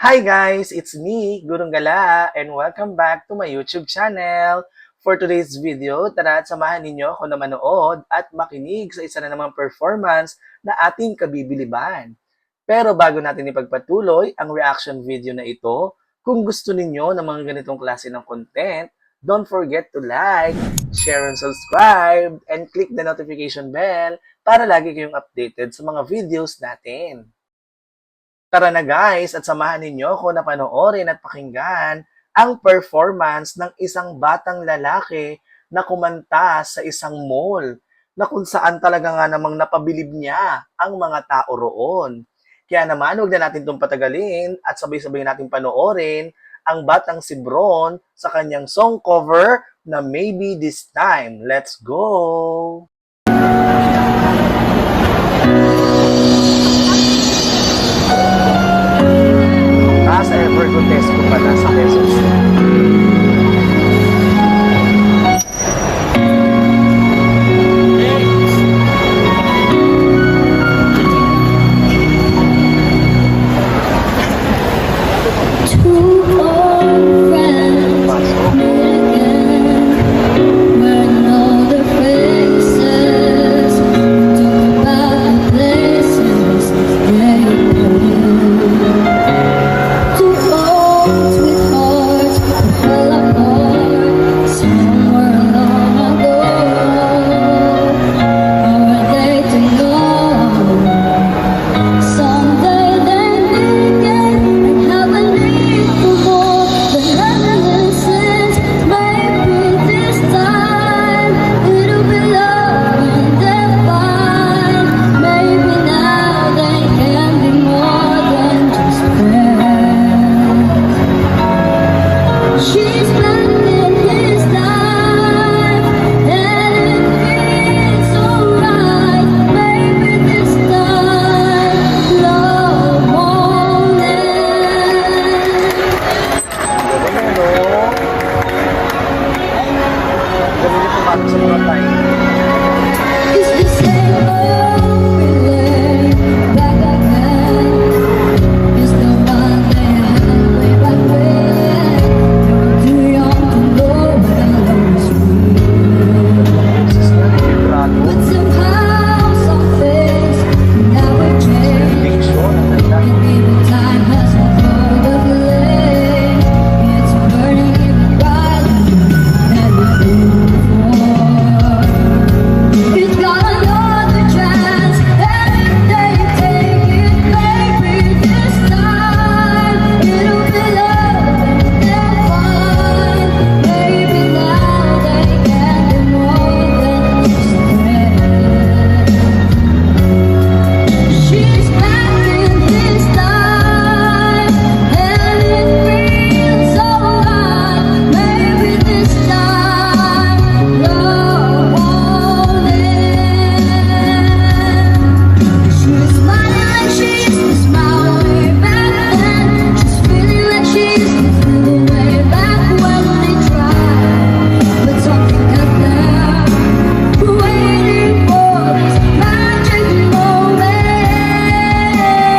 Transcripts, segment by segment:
Hi guys, it's me, Gurong Gala, and welcome back to my YouTube channel. For today's video, tara at samahan ninyo ako na manood at makinig sa isa na namang performance na ating kabibiliban. Pero bago natin ipagpatuloy ang reaction video na ito, kung gusto ninyo ng mga ganitong klase ng content, don't forget to like, share and subscribe, and click the notification bell para lagi kayong updated sa mga videos natin. Tara na guys at samahan ninyo ako na panoorin at pakinggan ang performance ng isang batang lalaki na kumanta sa isang mall na kung saan talaga nga namang napabilib niya ang mga tao roon. Kaya naman huwag na natin itong patagalin at sabay-sabay natin panoorin ang batang si Bron sa kanyang song cover na Maybe This Time. Let's go! Nasa Ever Grotesco pala sa Quezon City. Two old friends Pasok. meet again, wearing older faces, talk about the places they've been. Two folks with hearts that fell apart somewhere long ago. How are they to know? Someday they meet again and have a need for more than reminiscence. Maybe this time it'll be love and they'll find. Maybe now they can be more than just friends. She's back in his life and it feels alright. Maybe this time love won't end. Galing ano? Galing ito kami sa mga time. It's the same old feeling back again. It's the one they had way back when. They were too young to know what love is real. Sis nga ni Vibrato. But somehow, some things never change. Diction, ang ganda. Maybe the time has hold of delay. It's burning even brighter than before. He's got another chance, and they take it. Maybe this time it'll be love and they'll find. Maybe now they can be more than just friends. She's back in his life, and it feels alright. Maybe this time love won't end. She's smiling like she used to smile way back then. She's feeling like she used to feel way back when they tried, but something kept them waiting for this magic moment. Maybe this time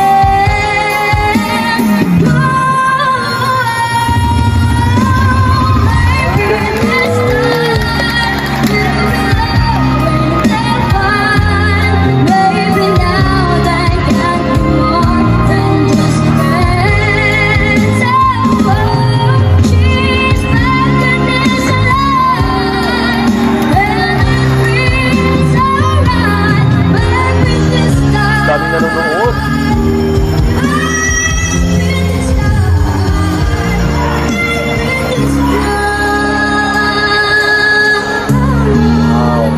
it'll be love and they'll find. Maybe now they can be more than just friends. Oh, she's back in his life, and it feels alright. Maybe this time. Dami nanonood. Wow.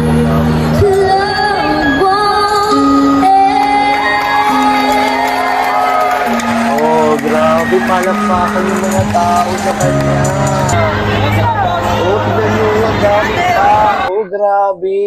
Oh, grabe. Palakpakan yung mga tao sa kanya. Oh, tignan nyo yung daming tao. Grabe.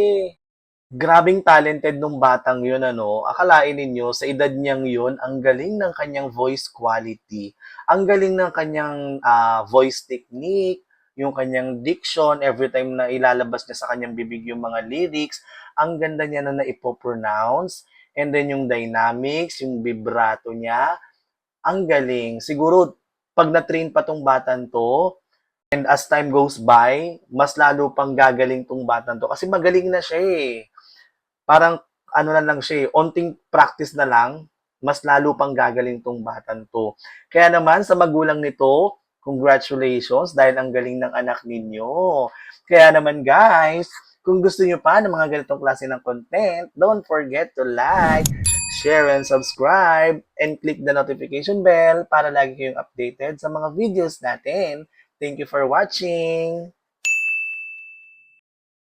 Grabing talented nung batang yun, ano? Akalain ninyo, sa edad niyang yun, ang galing ng kanyang voice quality. Ang galing ng kanyang voice technique, yung kanyang diction, every time na ilalabas niya sa kanyang bibig yung mga lyrics, ang ganda niya na naipopronounce. And then yung dynamics, yung vibrato niya, Ang galing. Siguro, pag na-train pa tong batan 'to, and as time goes by, mas lalo pang gagaling 'tong batan 'to kasi magaling na siya, eh. Parang ano na lang siya, eh, onting practice na lang, mas lalo pang gagaling 'tong batang 'to. Kaya naman sa magulang nito, congratulations dahil ang galing ng anak ninyo. Kaya naman guys, kung gusto niyo pa ng mga ganitong klase ng content, don't forget to like, share, and subscribe, and click the notification bell para lagi kayong updated sa mga videos natin. Thank you for watching!